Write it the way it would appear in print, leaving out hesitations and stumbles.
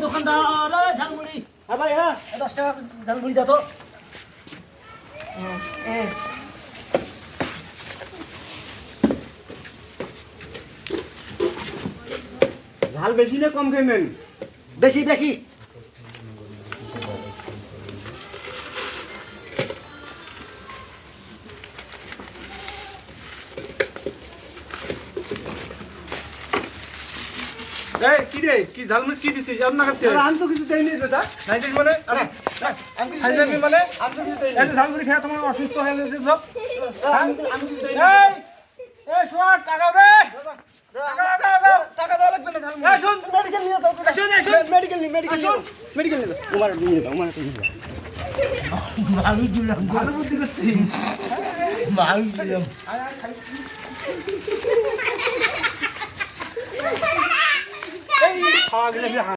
দোকানদার ঝালমুড়ি। হ্যাঁ ভাই হ্যাঁ 10 টাকা ঝালমুড়ি দাও তো। ঝাল বেশি না কম খাইবেন? বেশি বেশি। এই কি রে কি ঝালমুড়ি কি দিছিস আপনার কাছে আমি তো কিছু দেইনি দাদা। নাই দিস মানে আমি কিছু খাইলে দেইনি। মানে আমি তো কিছু দেইনি। এই যে ঝালমুড়ি খেয়ে তোমার অসুস্থ হয়ে গেছে সব আমি কিছু দেইনি। এই এই সোহাগ কাকাও রে কাকা টাকা দেওয়া লাগবে না ঝাল এই শুন মেডিকেল নিয়ে যাও এই শুন এই শুন মেডিকেল নিয়ে যাও মেডিকেল নিয়ে যাও তোমার নিয়ে যাও আমার নিয়ে যাও ভালো দিলাম, ভালো বুদ্ধি করছি ভালো দিলাম। খাওয়া গেলে